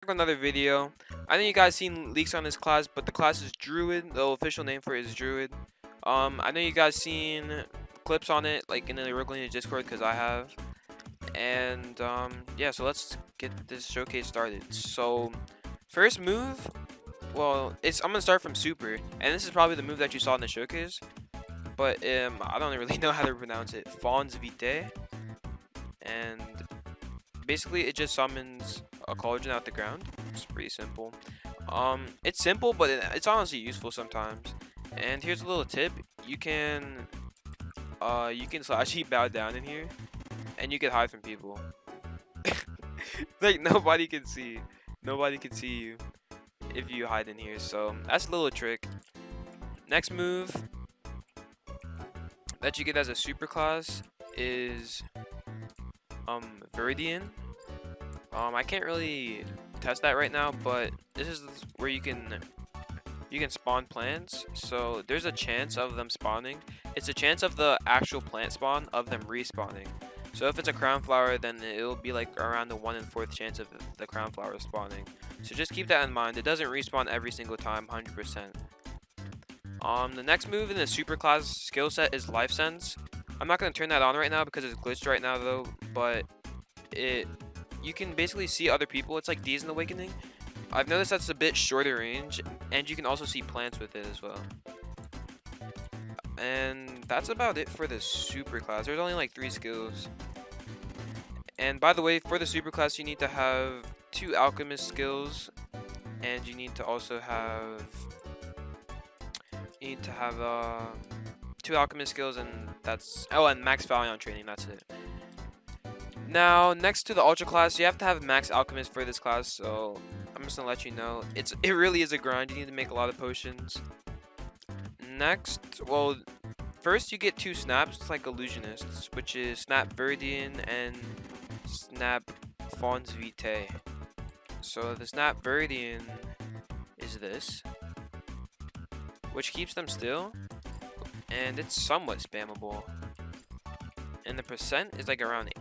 Another video. I know you guys seen leaks on this class, but the class is Druid. The official name for it is Druid. I know you guys seen clips on it, like in the Lineage Discord, because I have. And yeah, so let's get this showcase started. So first move, well, I'm gonna start from super, and this is probably the move that you saw in the showcase. But I don't really know how to pronounce it. Fons Vitae, and basically it just summons a cauldron out the ground. It's pretty simple. It's simple, but it's honestly useful sometimes. And here's a little tip: you can slash heat bow down in here, and you can hide from people. Like nobody can see you if you hide in here. So that's a little trick. Next move that you get as a super class is Viridian. I can't really test that right now, but this is where you can spawn plants. So there's a chance of them spawning. It's a chance of the actual plant spawn of them respawning. So if it's a crown flower, then it'll be like around the 1 in 4th chance of the crown flower spawning. So just keep that in mind. It doesn't respawn every single time, 100%. The next move in the super class skill set is Life Sense. I'm not gonna turn that on right now because it's glitched right now though, but you can basically see other people. It's like D's in Awakening. I've noticed that's a bit shorter range, and you can also see plants with it as well. And that's about it for the super class. There's only like 3 skills. And by the way, for the super class, you need to have 2 alchemist skills, and you need to also have 2 alchemist skills, and and max Valiant training. That's it. Now, next to the ultra class, you have to have max alchemist for this class. So I'm just gonna let you know it really is a grind. You need to make a lot of potions. Next, well, first you get 2 snaps like illusionists, which is Snap Viridian and Snap Fons Vitae. So the Snap Viridian is this, which keeps them still, and it's somewhat spammable. And the percent is like around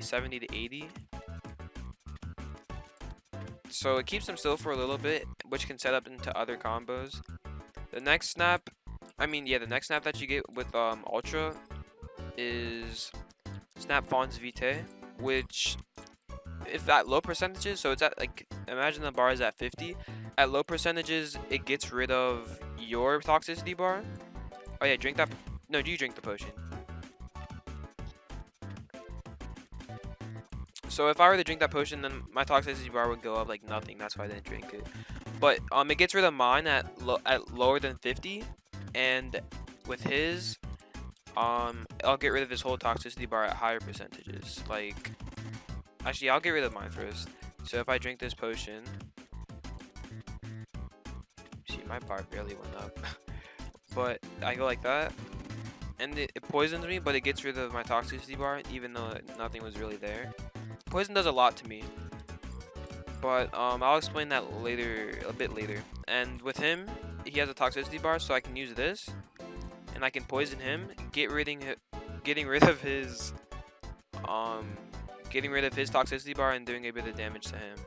70 to 80. So it keeps them still for a little bit, which can set up into other combos. The next snap that you get with Ultra is Snap Fons Vitae, which if at low percentages, so it's at like, imagine the bar is at 50. At low percentages, it gets rid of your toxicity bar. Oh yeah, drink that. No, do you drink the potion? So if I were to drink that potion, then my toxicity bar would go up like nothing. That's why I didn't drink it. But it gets rid of mine at lower than 50, and with his, I'll get rid of his whole toxicity bar at higher percentages. Like, actually, I'll get rid of mine first. So if I drink this potion, see, my bar barely went up, but I go like that, and it poisons me, but it gets rid of my toxicity bar, even though nothing was really there. Poison does a lot to me, but I'll explain that a bit later. And with him, he has a toxicity bar, so I can use this, and I can poison him, getting rid of his toxicity bar and doing a bit of damage to him.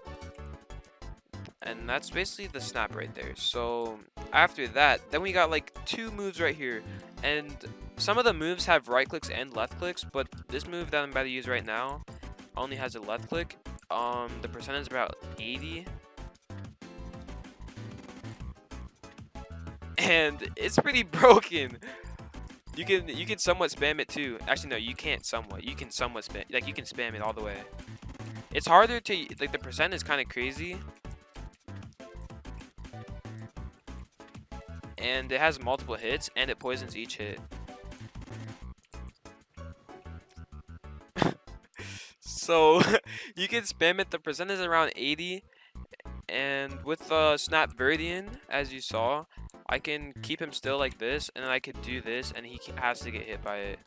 And that's basically the snap right there. So after that, then we got like 2 moves right here, and some of the moves have right clicks and left clicks, but this move that I'm about to use right now only has a left click. The percentage is about 80, and it's pretty broken. You can somewhat spam it too. Actually, no, you can't somewhat. You can somewhat spam, like you can spam it all the way. It's harder to, like, the percent is kind of crazy, and it has multiple hits, and it poisons each hit. So you can spam it. The percent is around 80, and with Snap Viridian, as you saw, I can keep him still like this, and then I could do this, and he has to get hit by it.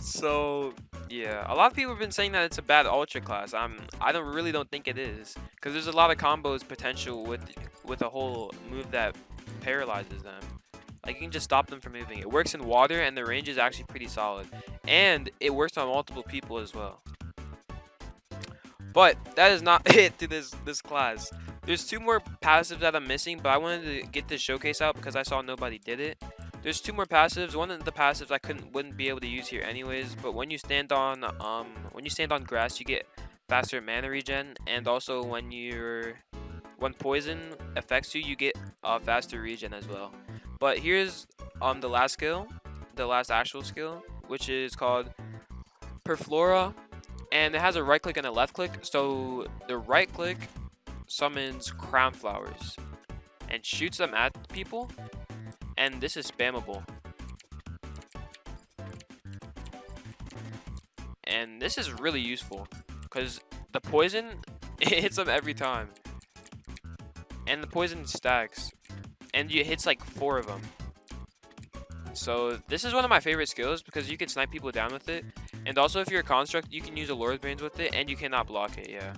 So yeah, a lot of people have been saying that it's a bad ultra class. I really don't think it is, because there's a lot of combos potential with a whole move that paralyzes them. Like, you can just stop them from moving. It works in water, and the range is actually pretty solid, and it works on multiple people as well. But that is not it to this class. There's 2 more passives that I'm missing, but I wanted to get this showcase out because I saw nobody did it. There's 2 more passives. One of the passives I wouldn't be able to use here anyways, but when you stand on grass, you get faster mana regen, and also when poison affects you, you get faster regen as well. But here's the last skill, the last actual skill, which is called Perflora, and it has a right click and a left click. So the right click summons crown flowers and shoots them at people, and this is spammable. And this is really useful because the poison it hits them every time, and the poison stacks, and it hits like 4 of them. So this is one of my favorite skills because you can snipe people down with it, and also if you're a construct, you can use a Lord's Bane with it, and you cannot block it. Yeah,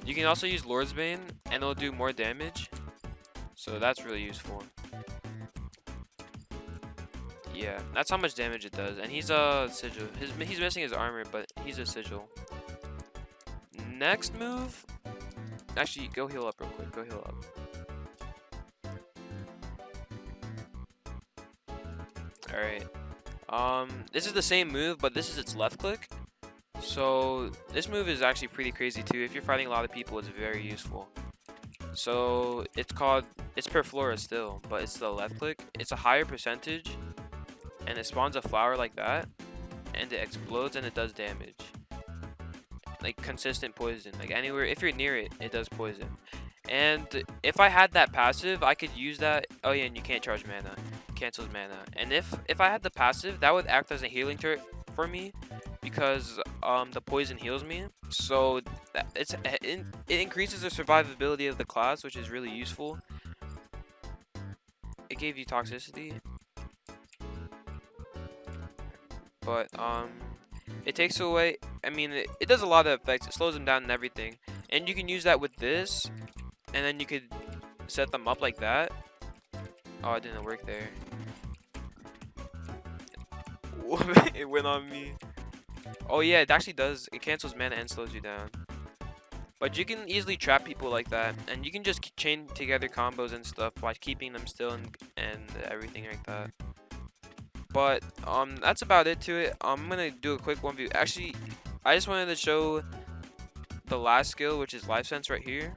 you can also use Lord's Bane, and it'll do more damage. So that's really useful. Yeah, that's how much damage it does. And he's a sigil. He's missing his armor, but he's a sigil. Next move. Actually, go heal up real quick. Go heal up. Alright. This is the same move, but this is its left click. So this move is actually pretty crazy too. If you're fighting a lot of people, it's very useful. So it's Perflora still, but it's the left click. It's a higher percentage, and it spawns a flower like that, and it explodes and it does damage. Like consistent poison. Like anywhere, if you're near it, it does poison. And if I had that passive, I could use that. Oh yeah, and you can't charge mana. Cancels mana. And if I had the passive, that would act as a healing turret for me, because the poison heals me. So it increases the survivability of the class, which is really useful. It gave you toxicity, but it takes away, I mean, it does a lot of effects. It slows them down and everything, and you can use that with this, and then you could set them up like that. Oh, it didn't work there. It went on me. Oh yeah, it actually does. It cancels mana and slows you down. But you can easily trap people like that, and you can just chain together combos and stuff by keeping them still and everything like that. But that's about it to it. I'm gonna do a quick 1v. Actually, I just wanted to show the last skill, which is Life Sense right here.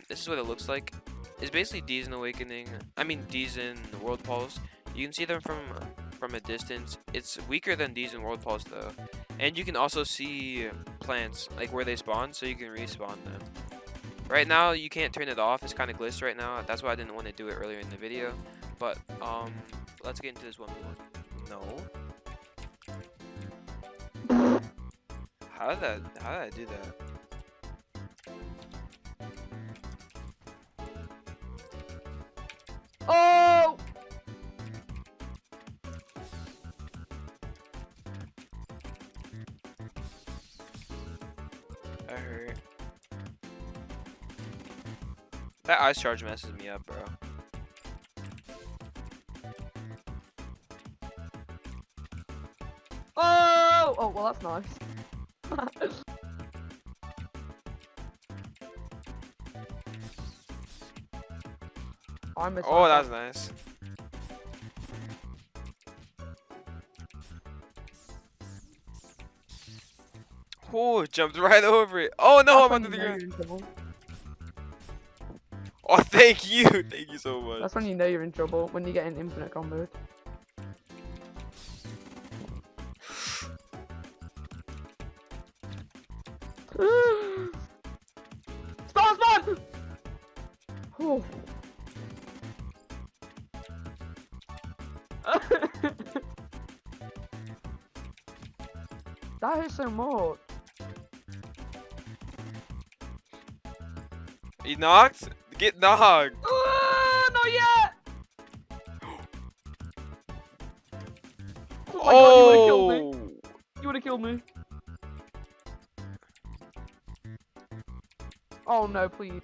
This is what it looks like. It's basically D's in Awakening. I mean D's in World Pulse. You can see them from a distance. It's weaker than D's in World Pulse though. And you can also see plants, like where they spawn, so you can respawn them. Right now, you can't turn it off. It's kind of glitched right now. That's why I didn't want to do it earlier in the video. But let's get into this 1v1. No. How did I do that? Oh! I hurt. That ice charge messes me up, bro. Oh! Oh, well, that's nice. Oh, that's nice. Oh, jumped right over it. Oh no, I'm under the ground. Oh, thank you. Thank you so much. That's when you know you're in trouble, when you get an infinite combo. Spawn! Oh. That is so much. He knocked? Get knocked. Not yet. Oh my God, you would've killed me. Oh no, please.